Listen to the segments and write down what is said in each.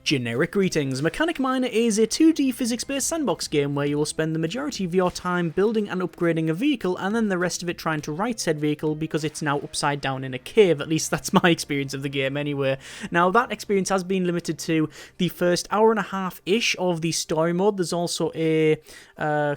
Generic greetings. Mechanic Miner is a 2D physics-based sandbox game where you will spend the majority of your time building and upgrading a vehicle and then the rest of it trying to right said vehicle because it's now upside down in a cave. At least that's my experience of the game anyway. Now that experience has been limited to the first hour and a half-ish of the story mode. There's also a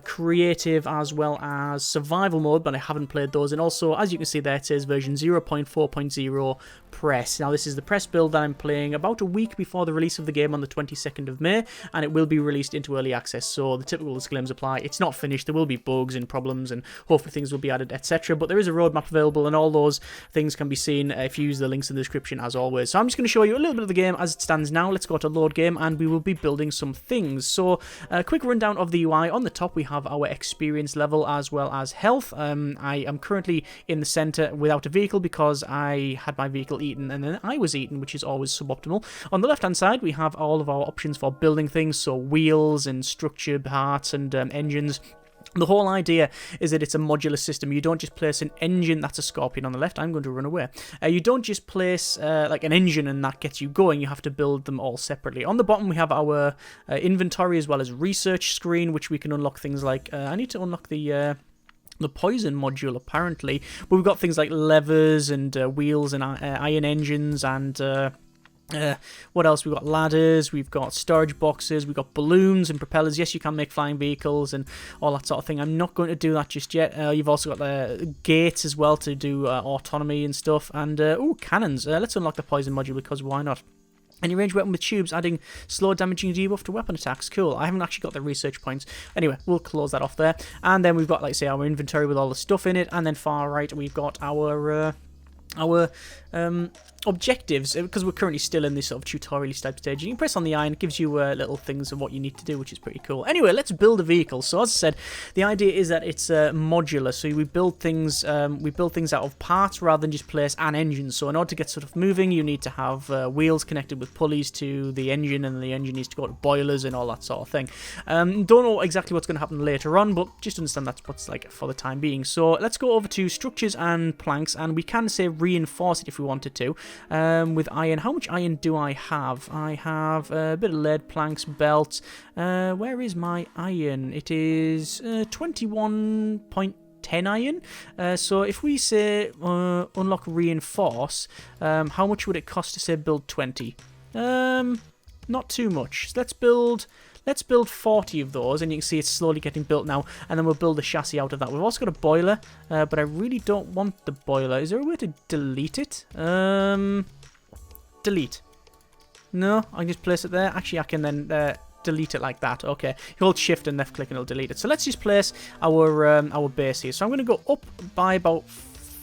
creative as well as survival mode, but I haven't played those. And also, as you can see there, it says version 0.4.0 press. Now this is the press build that I'm playing about a week before the release of the game on the 22nd of May, and it will be released into early access, so the typical disclaimers apply. It's not finished, there will be bugs and problems, and hopefully things will be added, etc. But there is a roadmap available, and all those things can be seen if you use the links in the description, as always. So I'm just going to show you a little bit of the game as it stands now. Let's go to load game, and we will be building some things. So a quick rundown of the UI. On the top, we have our experience level as well as health. I am currently in the center without a vehicle because I had my vehicle eaten, and then I was eaten, which is always suboptimal. On the left-hand side, we have all of our options for building things, so wheels and structure parts and engines. The whole idea is that it's a modular system. You don't just place an engine. That's a scorpion on the left. I'm going to run away. You don't just place like an engine and that gets you going. You have to build them all separately. On the bottom, we have our inventory as well as research screen, which we can unlock things like... I need to unlock the poison module, apparently. But we've got things like levers and wheels and iron engines and... what else? We've got ladders, we've got storage boxes, we've got balloons and propellers. Yes, you can make flying vehicles and all that sort of thing. I'm not going to do that just yet. You've also got gates as well to do autonomy and stuff. And, cannons. Let's unlock the poison module because why not? Any range weapon with tubes, adding slow damaging debuff to weapon attacks. Cool. I haven't actually got the research points. Anyway, we'll close that off there. And then we've got, like, say, our inventory with all the stuff in it. And then far right, we've got our objectives, because we're currently still in this sort of tutorial type stage. You can press on the iron, it gives you little things of what you need to do, which is pretty cool. Anyway, let's build a vehicle. So as I said, the idea is that it's modular, so we build things out of parts rather than just place an engine. So in order to get sort of moving, you need to have wheels connected with pulleys to the engine, and the engine needs to go to boilers and all that sort of thing. Don't know exactly what's going to happen later on, but just understand that's what's like for the time being. So let's go over to structures and planks, and we can say reinforce it if we wanted to. With iron, how much iron do I have? I have a bit of lead, planks, belt. Where is my iron? It is 21.10 iron. So if we say unlock reinforce, how much would it cost to say build 20? Not too much. So let's build 40 of those, and you can see it's slowly getting built now, and then we'll build the chassis out of that. We've also got a boiler, but I really don't want the boiler. Is there a way to delete it? Delete. No, I can just place it there. Actually, I can then delete it like that. Okay, you hold shift and left click and it'll delete it. So let's just place our base here. So I'm going to go up by about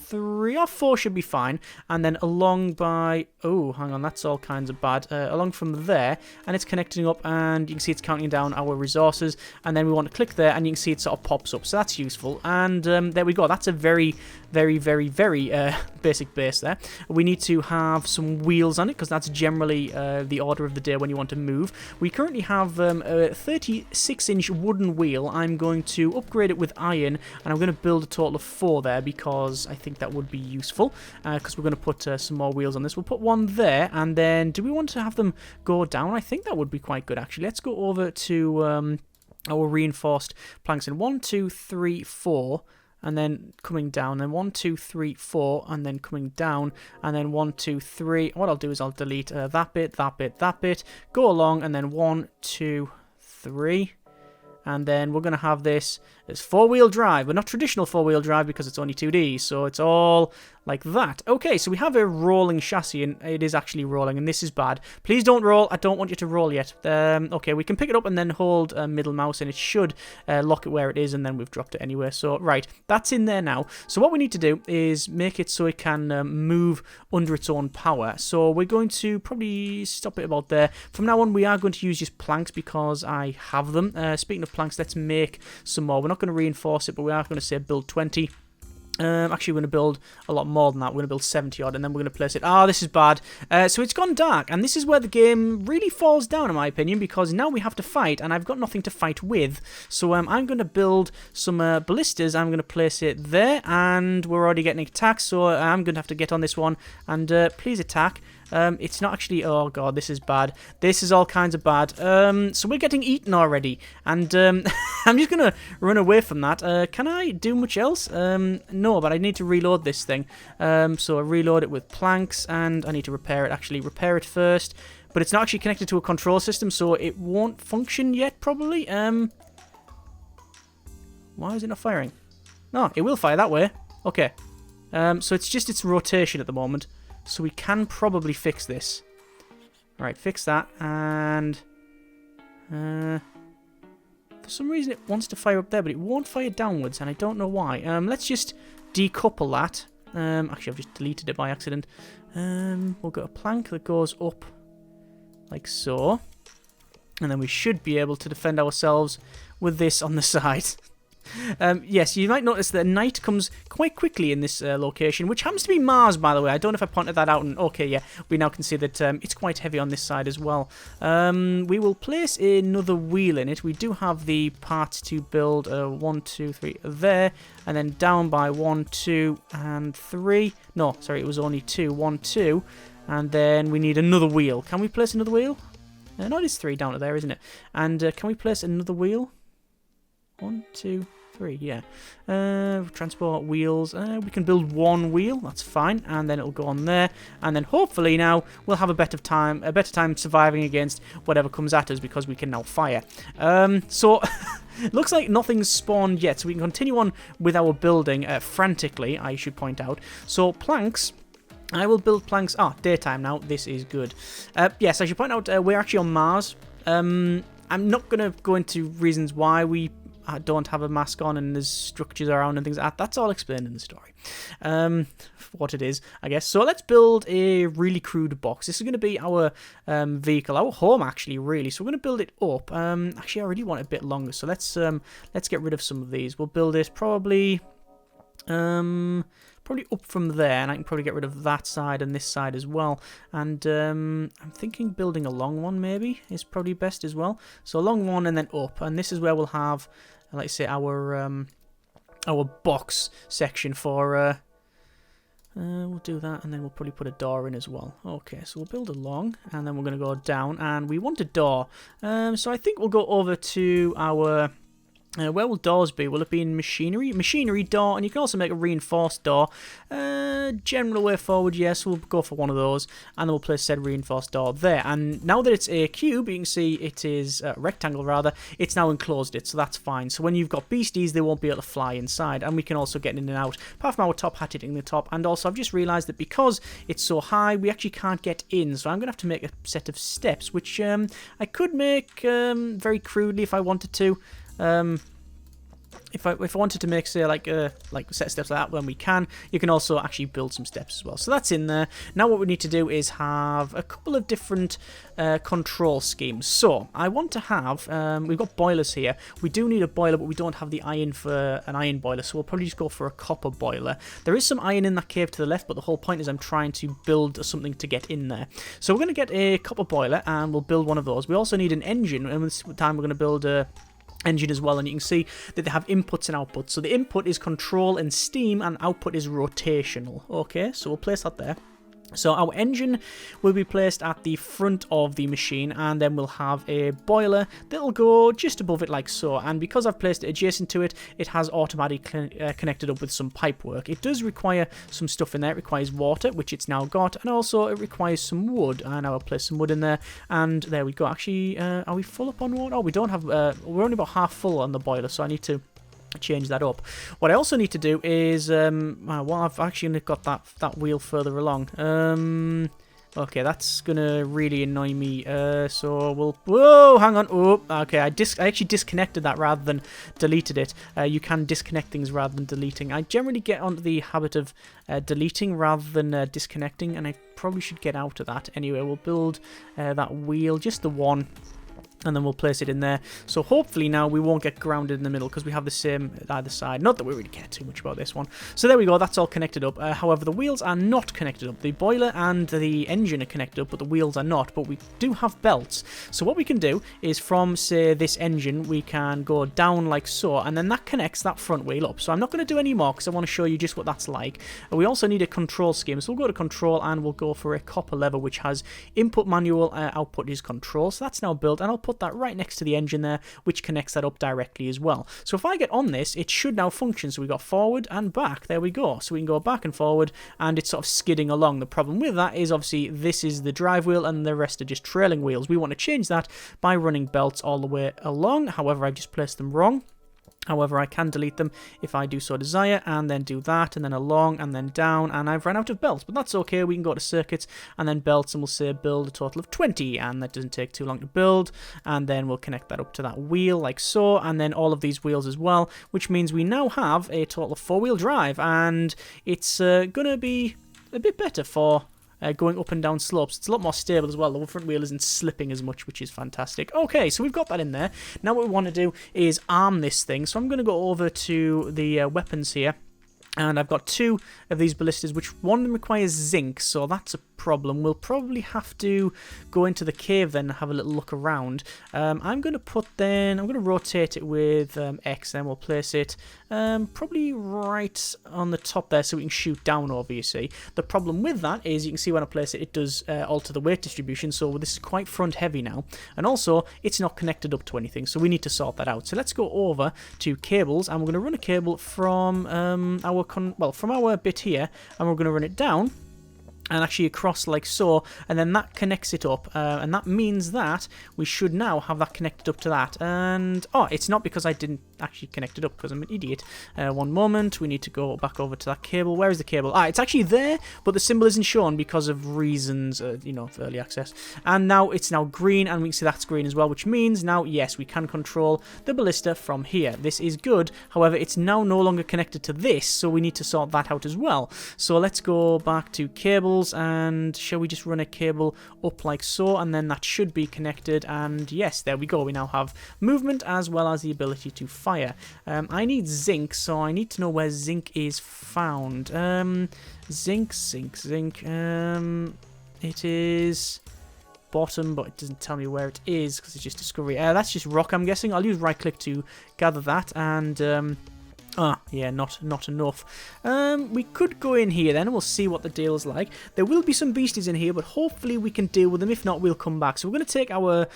3 or 4 should be fine, and then along by, oh hang on, that's all kinds of bad, along from there, and it's connecting up, and you can see it's counting down our resources, and then we want to click there and you can see it sort of pops up, so that's useful. And there we go. That's a very basic base there. We need to have some wheels on it because that's generally the order of the day when you want to move. We currently have a 36-inch wooden wheel. I'm going to upgrade it with iron, and I'm going to build a total of 4 there because I think that would be useful, because we're going to put some more wheels on this. We'll put one there, and then do we want to have them go down? I think that would be quite good, actually. Let's go over to our reinforced planks in 1, 2, 3, 4, and then coming down, then 1, 2, 3, 4, and then coming down, and then 1, 2, 3. What I'll do is I'll delete that bit, go along, and then 1, 2, 3. And then we're going to have this as 4-wheel drive, but not traditional 4-wheel drive because it's only 2D, so it's all like that. Okay, so we have a rolling chassis, and it is actually rolling, and this is bad. Please don't roll. I don't want you to roll yet. Okay, we can pick it up and then hold middle mouse, and it should lock it where it is, and then we've dropped it anyway. So, right, that's in there now. So what we need to do is make it so it can move under its own power. So we're going to probably stop it about there. From now on, we are going to use just planks because I have them. Speaking of planks, let's make some more. We're not going to reinforce it, but we are going to say build 20. Actually, we're going to build a lot more than that. We're going to build 70 odd, and then we're going to place it. Ah, this is bad. So it's gone dark, and this is where the game really falls down, in my opinion, because now we have to fight, and I've got nothing to fight with. So I'm going to build some ballistas. I'm going to place it there, and we're already getting attacked, so I'm going to have to get on this one, and please attack. It's not actually... Oh, God, this is bad. This is all kinds of bad. So we're getting eaten already. And I'm just going to run away from that. Can I do much else? No, but I need to reload this thing. So I reload it with planks, and I need to repair it. Actually, repair it first. But it's not actually connected to a control system, so it won't function yet, probably. Why is it not firing? No, it will fire that way. Okay. So it's just its rotation at the moment. So we can probably fix this. Alright, fix that. And... for some reason it wants to fire up there, but it won't fire downwards, and I don't know why. Let's just decouple that. Actually, I've just deleted it by accident. We'll get a plank that goes up like so. And then we should be able to defend ourselves with this on the side. Yes, you might notice that night comes quite quickly in this location, which happens to be Mars, by the way. I don't know if I pointed that out. And okay, yeah, we now can see that it's quite heavy on this side as well. We will place another wheel in it. We do have the parts to build 1, 2, 3 there, and then down by 1, 2, and 3. No, sorry, it was only 2. 1, 2, and then we need another wheel. Can we place another wheel? No, it is 3 down to there, isn't it? And can we place another wheel? 1, 2, 3, yeah. Transport wheels. We can build 1 wheel. That's fine, and then it'll go on there. And then hopefully now we'll have a better time surviving against whatever comes at us because we can now fire. So looks like nothing's spawned yet, so we can continue on with our building frantically. I should point out. So planks. I will build planks. Ah, daytime now. This is good. Yes, I should point out we're actually on Mars. I'm not going to go into reasons why we don't have a mask on and there's structures around and things like that. That's all explained in the story. What it is, I guess. So let's build a really crude box. This is going to be our vehicle, our home actually, really. So we're going to build it up. Actually, I really want it a bit longer. So let's get rid of some of these. We'll build it probably up from there, and I can probably get rid of that side and this side as well. And I'm thinking building a long one maybe is probably best as well. So a long one and then up, and this is where we'll have, let's say, our box section for. We'll do that, and then we'll probably put a door in as well. Okay, so we'll build a long, and then we're going to go down, and we want a door. So I think we'll go over to our. Where will doors be? Will it be in machinery? Machinery door, and you can also make a reinforced door. General way forward, yes, we'll go for one of those, and then we'll place said reinforced door there. And now that it's a cube, you can see it is rectangle rather. It's now enclosed it, so that's fine. So when you've got beasties, they won't be able to fly inside, and we can also get in and out. Apart from our top hat hitting the top, and also I've just realised that because it's so high, we actually can't get in. So I'm going to have to make a set of steps, which I could make very crudely if I wanted to. If I wanted to make, say, like set steps like that, when we can, you can also actually build some steps as well. So that's in there. Now what we need to do is have a couple of different control schemes. So I want to have, we've got boilers here. We do need a boiler, but we don't have the iron for an iron boiler, so we'll probably just go for a copper boiler. There is some iron in that cave to the left, but the whole point is I'm trying to build something to get in there. So we're going to get a copper boiler, and we'll build one of those. We also need an engine, and this time we're going to build a engine as well, and you can see that they have inputs and outputs. So the input is control and steam, and output is rotational. Okay, so we'll place that there. So our engine will be placed at the front of the machine, and then we'll have a boiler that'll go just above it like so. And because I've placed it adjacent to it, it has automatically connected up with some pipe work. It does require some stuff in there. It requires water, which it's now got, and also it requires some wood. And I'll place some wood in there, and there we go. Actually, are we full up on water? Oh, we don't have, we're only about half full on the boiler, so I need to change that up. What I also need to do is, well, I've actually got that wheel further along. Okay, that's gonna really annoy me. So we'll, whoa, hang on. Oh, okay, I actually disconnected that rather than deleted it. You can disconnect things rather than deleting. I generally get onto the habit of deleting rather than disconnecting, and I probably should get out of that. Anyway, we'll build that wheel, just the one. And then we'll place it in there. So hopefully now we won't get grounded in the middle because we have the same at either side. Not that we really care too much about this one. So there we go. That's all connected up. However, the wheels are not connected up. The boiler and the engine are connected up, but the wheels are not. But we do have belts. So what we can do is from, say, this engine, we can go down like so. And then that connects that front wheel up. So I'm not going to do any more because I want to show you just what that's like. We also need a control scheme. So we'll go to control and we'll go for a copper lever, which has input manual, output is control. So that's now built. And I'll put that right next to the engine there, which connects that up directly as well. So if I get on this, it should now function. So we got forward and back. There we go. So we can go back and forward, and it's sort of skidding along. The problem with that is obviously this is the drive wheel and the rest are just trailing wheels. We want to change that by running belts all the way along. However, I've just placed them wrong. However, I can delete them if I do so desire, and then do that, and then along, and then down, and I've run out of belts. But that's okay, we can go to circuits, and then belts, and we'll say build a total of 20, and that doesn't take too long to build, and then we'll connect that up to that wheel, like so, and then all of these wheels as well, which means we now have a total of 4-wheel drive, and it's going to be a bit better for going up and down slopes. It's a lot more stable as well. The front wheel isn't slipping as much, which is fantastic. Okay, so we've got that in there. Now what we want to do is arm this thing. So I'm going to go over to the weapons here. And I've got 2 of these ballistas, which one of them requires zinc, so that's a problem. We'll probably have to go into the cave then and have a little look around. I'm going to rotate it with X, then we'll place it probably right on the top there so we can shoot down over, you see. The problem with that is you can see when I place it, it does alter the weight distribution, so this is quite front heavy now. And also, it's not connected up to anything, so we need to sort that out. So let's go over to cables, and we're going to run a cable from from our bit here, and we're going to run it down and actually across like so, and then that connects it up, and that means that we should now have that connected up to that. And oh, it's not because I didn't actually connect it up because I'm an idiot. One moment, we need to go back over to that cable. Where is the cable? It's actually there, but the symbol isn't shown because of reasons, you know, of early access. And now it's now green, and we can see that's green as well, which means now, yes, we can control the ballista from here. This is good. However, it's now no longer connected to this, so we need to sort that out as well. So let's go back to cable. And shall we just run a cable up like so, and then that should be connected, and yes, there we go. We now have movement as well as the ability to fire. I need zinc, so I need to know where zinc is found. Zinc. It is bottom, but it doesn't tell me where it is because it's just discovery. That's just rock, I'm guessing. I'll use right click to gather that, and yeah, not enough. We could go in here then, and we'll see what the deal is like. There will be some beasties in here, but hopefully we can deal with them. If not, we'll come back. So we're going to take our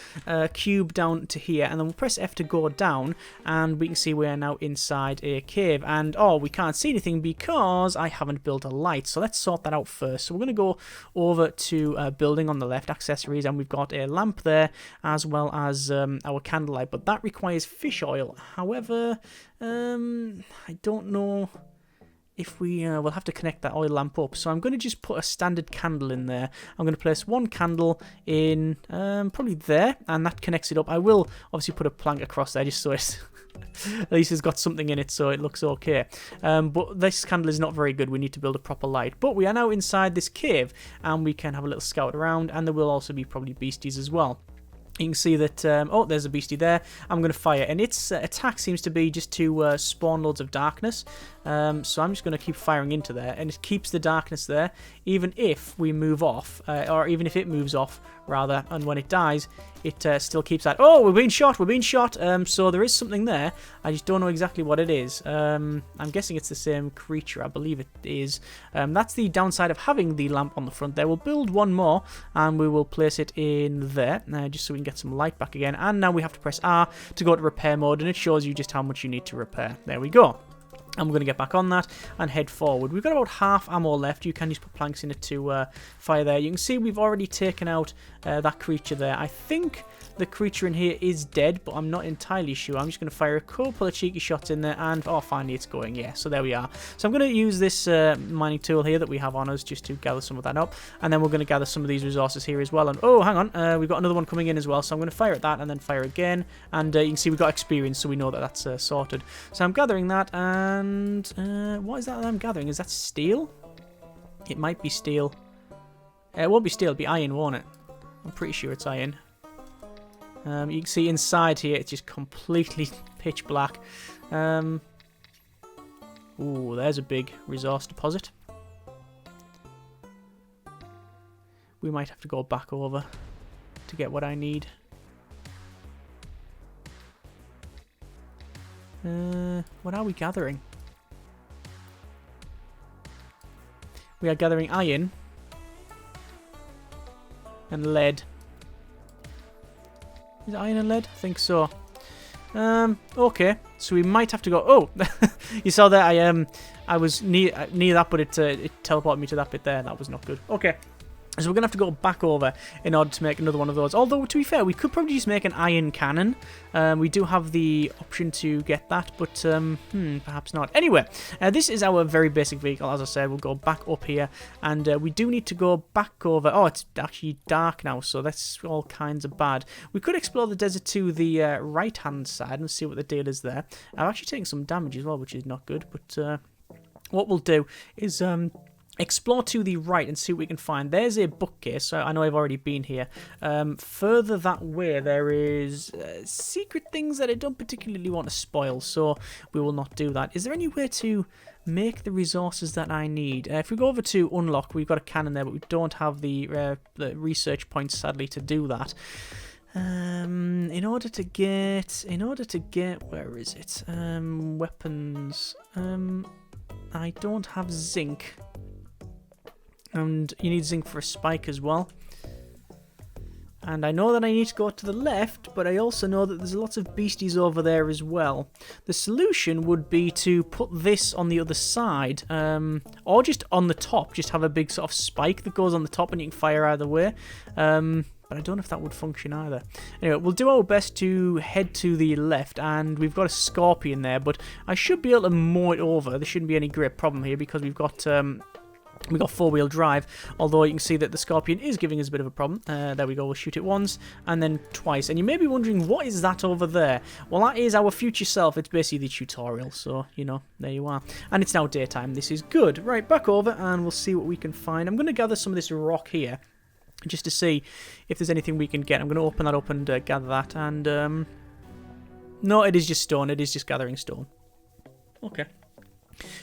cube down to here, and then we'll press F to go down, and we can see we are now inside a cave. And, oh, we can't see anything because I haven't built a light. So let's sort that out first. So we're going to go over to building on the left, accessories, and we've got a lamp there, as well as our candlelight. But that requires fish oil. However, I don't know if we'll have to connect that oil lamp up. So I'm going to just put a standard candle in there. I'm going to place one candle in probably there, and that connects it up. I will obviously put a plank across there just so it's at least it's got something in it so it looks okay. But this candle is not very good. We need to build a proper light. But we are now inside this cave, and we can have a little scout around, and there will also be probably beasties as well. You can see that, oh, there's a beastie there. I'm going to fire, and its attack seems to be just to spawn loads of darkness. So I'm just going to keep firing into there, and it keeps the darkness there, even if we move off, or even if it moves off, rather, and when it dies, it still keeps that. Oh, we're being shot, so there is something there. I just don't know exactly what it is. I'm guessing it's the same creature, I believe it is. That's the downside of having the lamp on the front there. We'll build one more, and we will place it in there, just so we can get some light back again. And now we have to press R to go to repair mode, and it shows you just how much you need to repair. There we go. And we're going to get back on that and head forward. We've got about half ammo left. You can just put planks in it to fire there. You can see we've already taken out that creature there. I think the creature in here is dead, but I'm not entirely sure. I'm just going to fire a couple of cheeky shots in there, and oh, finally it's going. Yeah, so there we are. So I'm going to use this mining tool here that we have on us just to gather some of that up, and then we're going to gather some of these resources here as well. And oh, hang on, we've got another one coming in as well, so I'm going to fire at that and then fire again, and you can see we've got experience, so we know that that's sorted. So I'm gathering that, and what is that I'm gathering? Is that steel? It might be steel. It won't be steel, it'll be iron, won't it? I'm pretty sure it's iron. You can see inside here it's just completely pitch black. Ooh, there's a big resource deposit. We might have to go back over to get what I need. What are we gathering? We are gathering iron and lead. Is it iron and lead? I think so. Okay, so we might have to go. Oh, you saw that I was near that, but it teleported me to that bit there. That was not good. Okay. So we're going to have to go back over in order to make another one of those. Although, to be fair, we could probably just make an iron cannon. We do have the option to get that, but perhaps not. Anyway, this is our very basic vehicle. As I said, we'll go back up here, and we do need to go back over. Oh, it's actually dark now, so that's all kinds of bad. We could explore the desert to the right-hand side and see what the deal is there. I'm actually taking some damage as well, which is not good, but what we'll do is explore to the right and see what we can find. There's a bookcase, so I know I've already been here. Further that way, there is secret things that I don't particularly want to spoil, so we will not do that. Is there any way to make the resources that I need? If we go over to unlock, we've got a cannon there, but we don't have the research points, sadly, to do that. In order to get, where is it? Weapons. I don't have zinc. And you need zinc for a spike as well. And I know that I need to go to the left, but I also know that there's lots of beasties over there as well. The solution would be to put this on the other side, or just on the top, just have a big sort of spike that goes on the top and you can fire either way. But I don't know if that would function either. Anyway, we'll do our best to head to the left, and we've got a scorpion there, but I should be able to mow it over. There shouldn't be any great problem here because we've got four-wheel drive, although you can see that the Scorpion is giving us a bit of a problem. There we go, we'll shoot it once and then twice. And you may be wondering, what is that over there? Well, that is our future self. It's basically the tutorial, so, you know, there you are. And it's now daytime. This is good. Right, back over and we'll see what we can find. I'm going to gather some of this rock here just to see if there's anything we can get. I'm going to open that up and gather that. And, no, it is just stone. It is just gathering stone. Okay.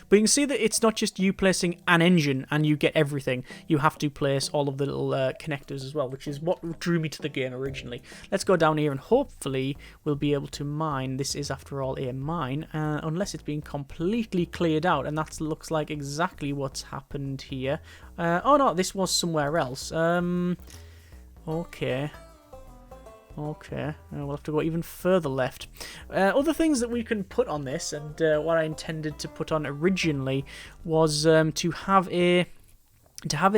But you can see that it's not just you placing an engine and you get everything. You have to place all of the little connectors as well, which is what drew me to the game originally. Let's go down here and hopefully we'll be able to mine. This is, after all, a mine, unless it's been completely cleared out, and that looks like exactly what's happened here. Oh no, this was somewhere else. Okay. Okay, we'll have to go even further left. Other things that we can put on this, and what I intended to put on originally, was to have a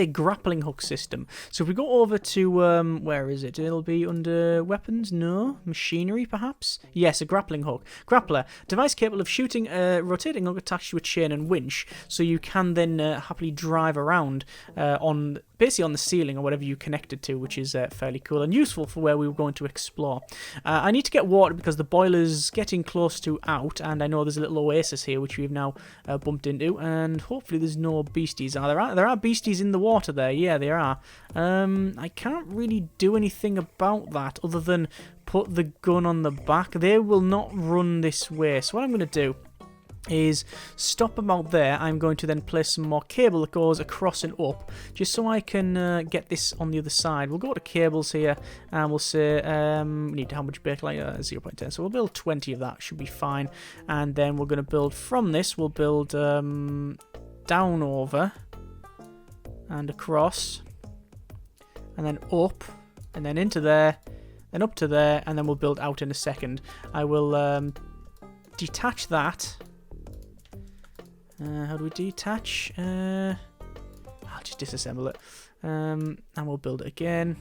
grappling hook system. So if we go over to, where is it? It'll be under weapons? No? Machinery, perhaps? Yes, a grappling hook. Grappler. Device capable of shooting a rotating hook attached to a chain and winch, so you can then happily drive around basically on the ceiling or whatever you connect it to, which is fairly cool and useful for where we were going to explore. I need to get water because the boiler's getting close to out, and I know there's a little oasis here which we've now bumped into, and hopefully there's no beasties. There are beasties in the water there, yeah, there are. I can't really do anything about that other than put the gun on the back. They will not run this way, so what I'm going to do is stop them out there. I'm going to then place some more cable that goes across and up, just so I can get this on the other side. We'll go to cables here, and we'll say we need how much bakelite? 0.10. So we'll build 20 of that. Should be fine. And then we're going to build from this. We'll build down over and across, and then up, and then into there, then up to there, and then we'll build out in a second. I will detach that. How do we detach? I'll just disassemble it. And we'll build it again.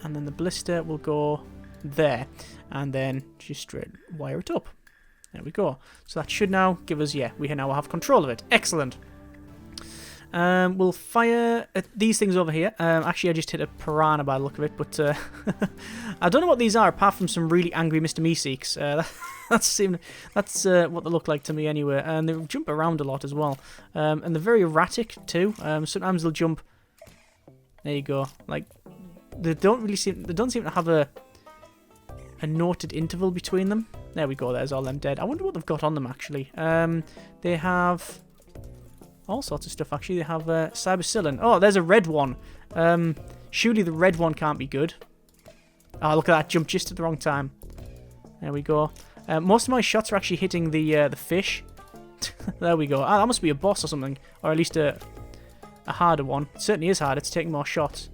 And then the blister will go there. And then just straight wire it up. There we go. So that should now give us, yeah, we now have control of it. Excellent. We'll fire at these things over here. Actually, I just hit a piranha by the look of it, but I don't know what these are, apart from some really angry Mr. Meeseeks. That's what they look like to me anyway. And they jump around a lot as well. And they're very erratic too. Sometimes they'll jump. There you go. Like they don't seem to have a a noted interval between them. There we go, there's all them dead. I wonder what they've got on them, actually. They have all sorts of stuff, actually. They have cybercillin. Oh, there's a red one. Surely the red one can't be good. Oh, look at that, jumped just at the wrong time. There we go. Most of my shots are actually hitting the fish. There we go. Ah, that must be a boss or something. Or at least a harder one. It certainly is harder. It's taking more shots.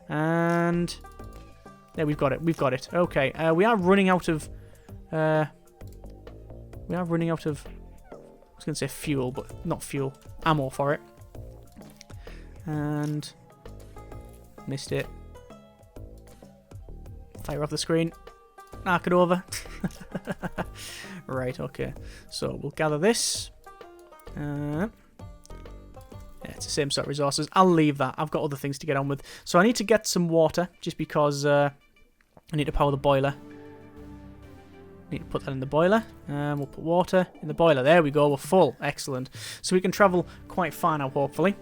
And yeah, we've got it. We've got it. Okay. We are running out of... I was going to say fuel, but not fuel. Ammo for it. And... missed it. Fire off the screen. Knock it over. Right, okay. So we'll gather this. Yeah, it's the same sort of resources. I'll leave that. I've got other things to get on with. So I need to get some water, just because I need to power the boiler. Need to put that in the boiler. We'll put water in the boiler. There we go. We're full. Excellent. So we can travel quite far now, hopefully.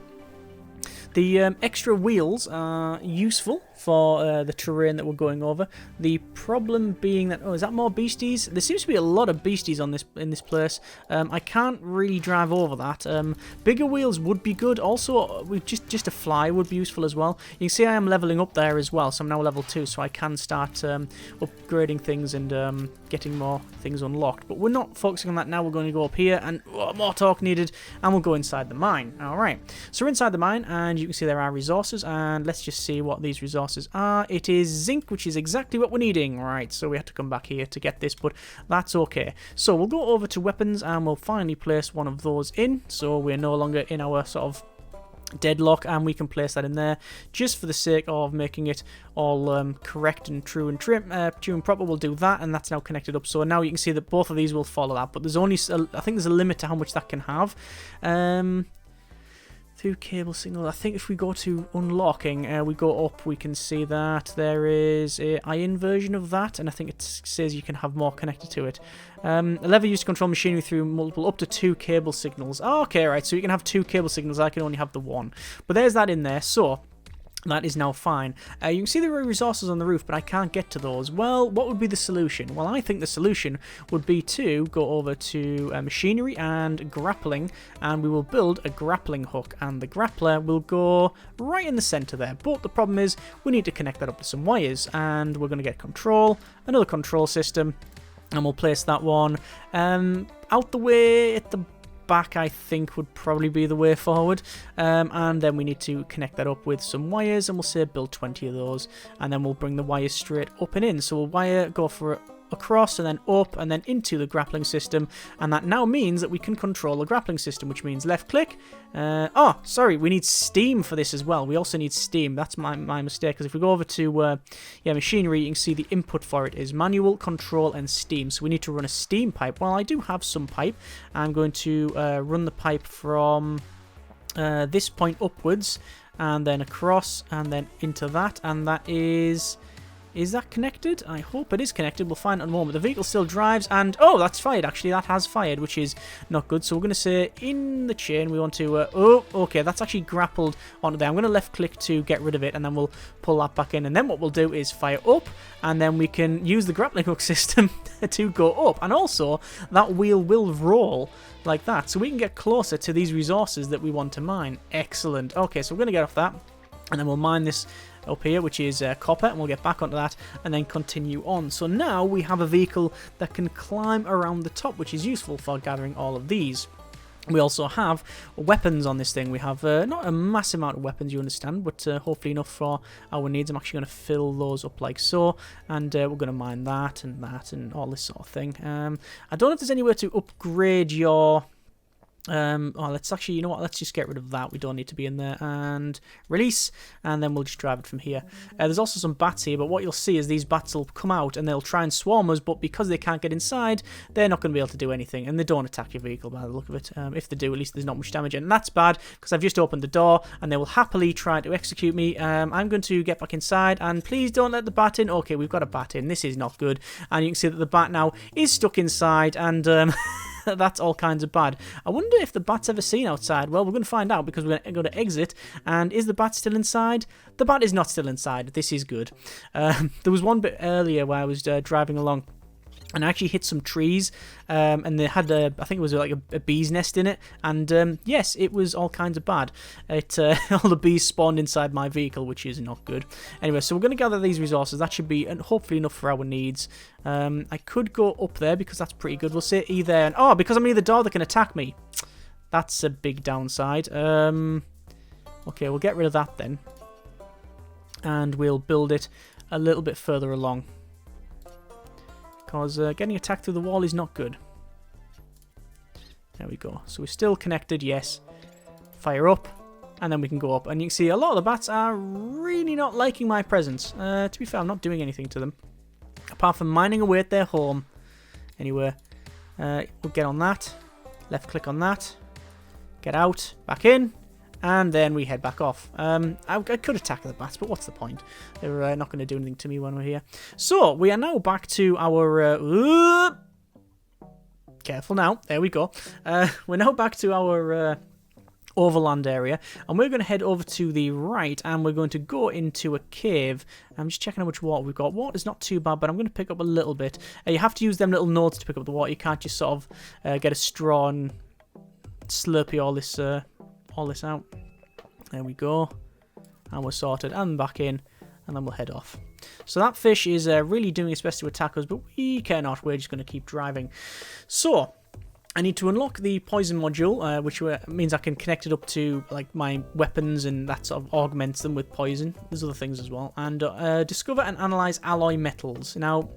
The extra wheels are useful for the terrain that we're going over. The problem being that... oh, is that more beasties? There seems to be a lot of beasties on in this place. I can't really drive over that. Bigger wheels would be good. Also, just a fly would be useful as well. You can see I am leveling up there as well, so I'm now level 2, so I can start upgrading things and getting more things unlocked. But we're not focusing on that now. We're going to go up here, and more talk needed, and we'll go inside the mine. Alright, so we're inside the mine, and you can see there are resources, and let's just see what these resources are. It is zinc, which is exactly what we're needing. Right, so we have to come back here to get this, but that's okay. So we'll go over to weapons, and we'll finally place one of those in, so we're no longer in our sort of deadlock, and we can place that in there just for the sake of making it all correct and true and true and proper. We'll do that, and that's now connected up. So now you can see that both of these will follow that, but there's only I think there's a limit to how much that can have. Through cable signal. I think if we go to unlocking, we go up, we can see that there is a iron version of that, and I think it says you can have more connected to it. A lever used to control machinery through multiple, up to 2 cable signals. Oh, okay, right, so you can have 2 cable signals, I can only have the 1. But there's that in there, so... that is now fine. You can see there are resources on the roof, but I can't get to those. Well, what would be the solution? Well, I think the solution would be to go over to machinery and grappling, and we will build a grappling hook, and the grappler will go right in the center there. But the problem is we need to connect that up to some wires, and we're going to get control, another control system, and we'll place that one out the way at the back. I think would probably be the way forward, and then we need to connect that up with some wires, and we'll say build 20 of those, and then we'll bring the wires straight up and in. So we'll wire go for across and then up and then into the grappling system, and that now means that we can control the grappling system, which means left click. Oh, sorry, we need steam for this as well. We also need steam. That's my mistake, because if we go over to machinery, you can see the input for it is manual, control, and steam. So we need to run a steam pipe. Well, I do have some pipe. I'm going to run the pipe from this point upwards, and then across, and then into that, and that is... is that connected? I hope it is connected. We'll find it in a moment. The vehicle still drives, and... oh, that's fired, actually. That has fired, which is not good. So we're going to say in the chain, we want to... oh, okay, that's actually grappled onto there. I'm going to left-click to get rid of it, and then we'll pull that back in. And then what we'll do is fire up, and then we can use the grappling hook system to go up. And also, that wheel will roll like that. So we can get closer to these resources that we want to mine. Excellent. Okay, so we're going to get off that, and then we'll mine this up here, which is copper, and we'll get back onto that and then continue on. So now we have a vehicle that can climb around the top, which is useful for gathering all of these. We also have weapons on this thing. We have not a massive amount of weapons, you understand, but hopefully enough for our needs. I'm actually going to fill those up like so, and we're going to mine that and all this sort of thing. I don't know if there's anywhere to upgrade your... oh, let's actually, you know what, let's just get rid of that. We don't need to be in there, and release, and then we'll just drive it from here. There's also some bats here, but what you'll see is these bats will come out and they'll try and swarm us, but because they can't get inside, they're not going to be able to do anything, and they don't attack your vehicle by the look of it. If they do, at least there's not much damage, and that's bad because I've just opened the door and they will happily try to execute me. I'm going to get back inside, and please don't let the bat in. Okay, we've got a bat in. This is not good, and you can see that the bat now is stuck inside, and that's all kinds of bad. I wonder if the bat's ever seen outside. Well, we're going to find out because we're going to exit. And is the bat still inside? The bat is not still inside. This is good. There was one bit earlier where I was driving along, and I actually hit some trees, and they had I think it was like a bee's nest in it, and yes, it was all kinds of bad. It all the bees spawned inside my vehicle, which is not good. Anyway, so we're going to gather these resources. That should be hopefully enough for our needs. I could go up there because that's pretty good. We'll sit either, and oh, because I'm near the door, they can attack me. That's a big downside. Okay, we'll get rid of that then, and we'll build it a little bit further along. Because getting attacked through the wall is not good. There we go. So we're still connected, yes. Fire up, and then we can go up. And you can see a lot of the bats are really not liking my presence. To be fair, I'm not doing anything to them, apart from mining away at their home. Anyway, we'll get on that. Left click on that. Get out, back in. And then we head back off. I could attack the bats, but what's the point? They're not going to do anything to me when we're here. So, we are now back to our... careful now. There we go. We're now back to our overland area. And we're going to head over to the right. And we're going to go into a cave. I'm just checking how much water we've got. Water's not too bad, but I'm going to pick up a little bit. You have to use them little nodes to pick up the water. You can't just sort of get a straw and slurpee all this out. There we go, and we're sorted, and back in, and then we'll head off. So that fish is really doing its best to attack us, but we care not. We're just going to keep driving. So I need to unlock the poison module, which means I can connect it up to like my weapons, and that sort of augments them with poison. There's other things as well. And discover and analyze alloy metals. Now,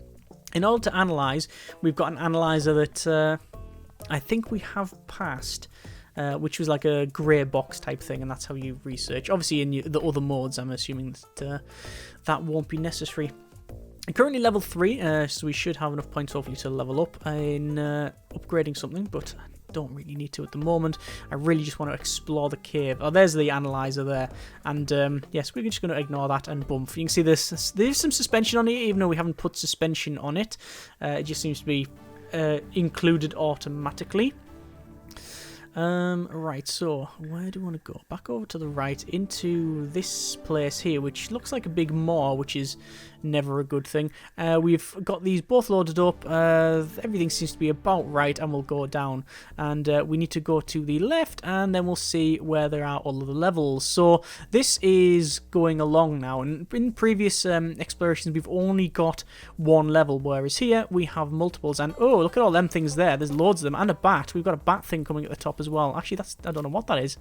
in order to analyze, we've got an analyzer that I think we have passed. Which was like a grey box type thing, and that's how you research. Obviously, in the other modes, I'm assuming that that won't be necessary. I'm currently level 3, so we should have enough points hopefully to level up in upgrading something, but I don't really need to at the moment. I really just want to explore the cave. Oh, there's the analyzer there, and yes, we're just going to ignore that and bump. You can see there's some suspension on it, even though we haven't put suspension on it. It just seems to be included automatically. Right, so where do we want to go? Back over to the right into this place here, which looks like a big moor, which is never a good thing. We've got these both loaded up. Everything seems to be about right, and we'll go down. And we need to go to the left, and then we'll see where there are all of the levels. So this is going along now, and in previous explorations, we've only got one level, whereas here we have multiples. And oh, look at all them things there. There's loads of them, and a bat. We've got a bat thing coming at the top as well. Actually, I don't know what that is.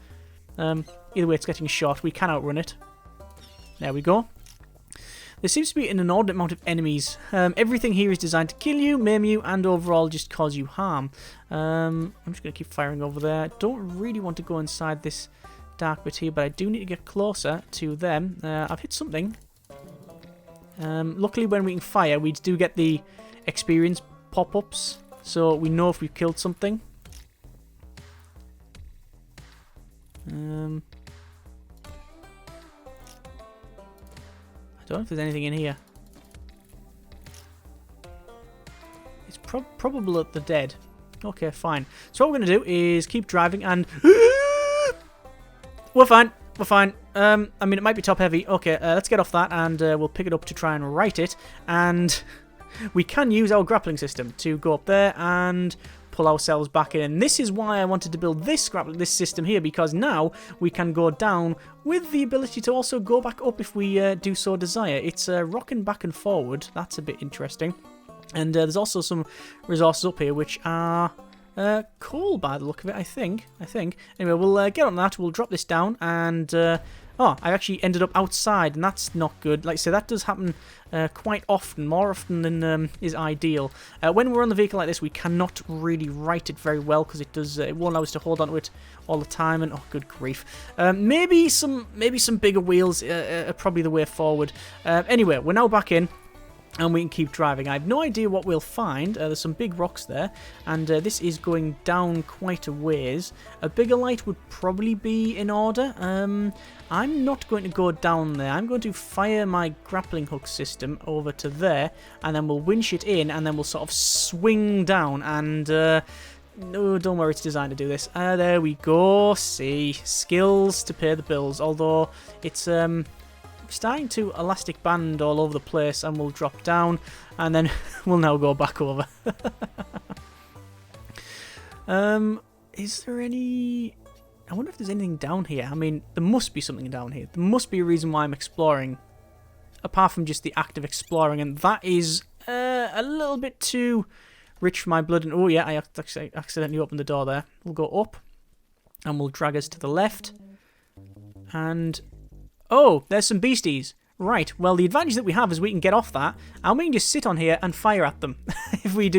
Either way, it's getting shot. We can outrun it. There we go. There seems to be an inordinate amount of enemies. Everything here is designed to kill you, maim you, and overall just cause you harm. I'm just going to keep firing over there. Don't really want to go inside this dark bit here, but I do need to get closer to them. I've hit something. Luckily, when we can fire, we do get the experience pop-ups, so we know if we've killed something. I don't know if there's anything in here. It's probable that they're dead. Okay, fine. So what we're going to do is keep driving and... We're fine. We're fine. I mean, it might be top heavy. Okay, let's get off that and we'll pick it up to try and right it. And we can use our grappling system to go up there and pull ourselves back in. And this is why I wanted to build this system here, because now we can go down with the ability to also go back up if we do so desire. It's rocking back and forward. That's a bit interesting. And there's also some resources up here which are coal by the look of it, I think. Anyway, we'll get on that. We'll drop this down and... Oh, I actually ended up outside, and that's not good. Like I say, that does happen quite often, more often than is ideal. When we're on the vehicle like this, we cannot really right it very well because it won't allow us to hold onto it all the time. And oh, good grief! Maybe some bigger wheels are probably the way forward. Anyway, we're now back in. And we can keep driving. I have no idea what we'll find. There's some big rocks there. And this is going down quite a ways. A bigger light would probably be in order. I'm not going to go down there. I'm going to fire my grappling hook system over to there. And then we'll winch it in. And then we'll sort of swing down. And No, don't worry, it's designed to do this. There we go. See, skills to pay the bills. Although it's starting to elastic band all over the place, and we'll drop down, and then we'll now go back over. Is there any... I wonder if there's anything down here. I mean, there must be something down here. There must be a reason why I'm exploring, apart from just the act of exploring, and that is a little bit too rich for my blood. And oh yeah, I accidentally opened the door there. We'll go up, and we'll drag us to the left, and oh, there's some beasties. Right, well, the advantage that we have is we can get off that, and we can just sit on here and fire at them if we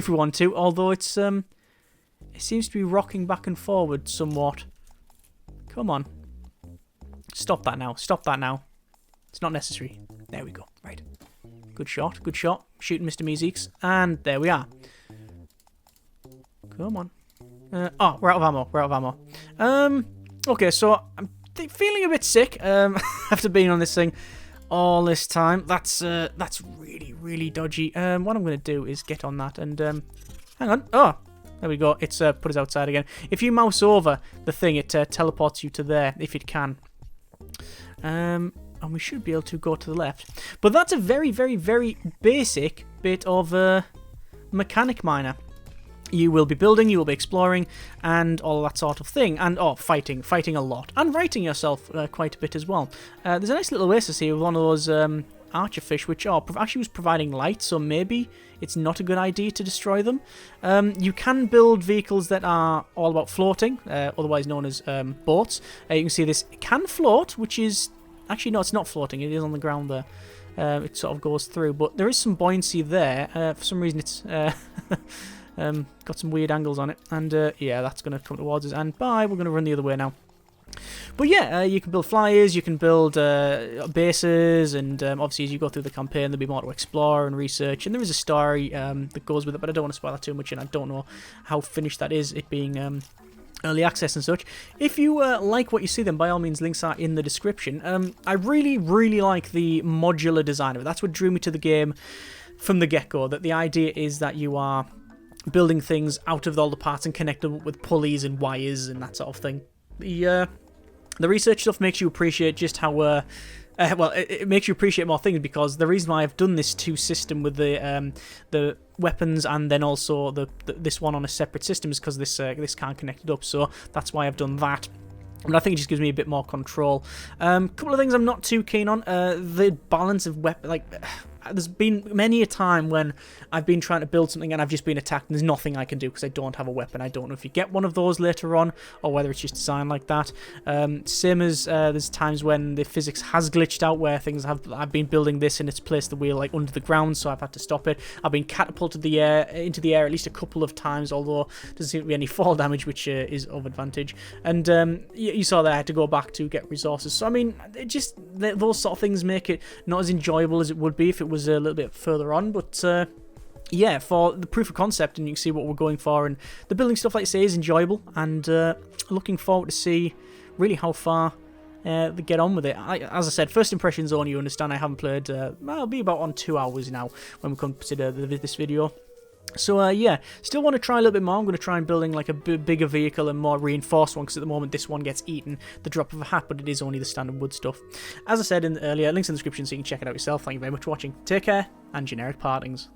want to. Although it's it seems to be rocking back and forward somewhat. Come on. Stop that now. Stop that now. It's not necessary. There we go. Right. Good shot. Good shot. Shooting Mr. Meeseeks. And there we are. Come on. Oh, we're out of ammo. We're out of ammo. Okay, so I'm feeling a bit sick after being on this thing all this time. That's really, really dodgy. What I'm going to do is get on that and... hang on. Oh! There we go. It's put us outside again. If you mouse over the thing, it teleports you to there, if it can. And we should be able to go to the left. But that's a very, very, very basic bit of mechanic miner. You will be building, you will be exploring, and all that sort of thing. And, oh, fighting a lot. And writing yourself quite a bit as well. There's a nice little oasis here with one of those archerfish, which actually was providing light, so maybe it's not a good idea to destroy them. You can build vehicles that are all about floating, otherwise known as boats. You can see this can float, which is... Actually, no, it's not floating. It is on the ground there. It sort of goes through, but there is some buoyancy there. For some reason, it's got some weird angles on it. And, yeah, that's going to come towards us. And bye, we're going to run the other way now. But yeah, you can build flyers, you can build bases, and obviously as you go through the campaign there'll be more to explore and research, and there is a story that goes with it, but I don't want to spoil that too much, and I don't know how finished that is, it being early access and such. If you like what you see, then by all means links are in the description. I really, really like the modular design of it. That's what drew me to the game from the get-go, that the idea is that you are building things out of all the parts and connect them with pulleys and wires and that sort of thing. The research stuff makes you appreciate just how, well, it makes you appreciate more things, because the reason why I've done this two system with the weapons and then also this one on a separate system is because this can't connect it up, so that's why I've done that. But I think it just gives me a bit more control. Couple of things I'm not too keen on. The balance of weapon, like... There's been many a time when I've been trying to build something and I've just been attacked and there's nothing I can do because I don't have a weapon. I don't know if you get one of those later on or whether it's just designed like that. Same as there's times when the physics has glitched out where things I've been building this and it's placed the wheel like under the ground, so I've had to stop it. I've been catapulted into the air at least a couple of times, although there doesn't seem to be any fall damage, which is of advantage. And you saw that I had to go back to get resources. So I mean, it just those sort of things make it not as enjoyable as it would be if it was a little bit further on, but yeah, for the proof of concept, and you can see what we're going for, and the building stuff, like I say, is enjoyable, and looking forward to see really how far they get on with it. As I said, first impressions only, you understand. I haven't played, I'll be about on 2 hours now when we consider this video. So yeah, still want to try a little bit more. I'm going to try and building like a bigger vehicle and more reinforced one, because at the moment this one gets eaten the drop of a hat, but it is only the standard wood stuff. As I said earlier, links in the description so you can check it out yourself. Thank you very much for watching. Take care, and generic partings.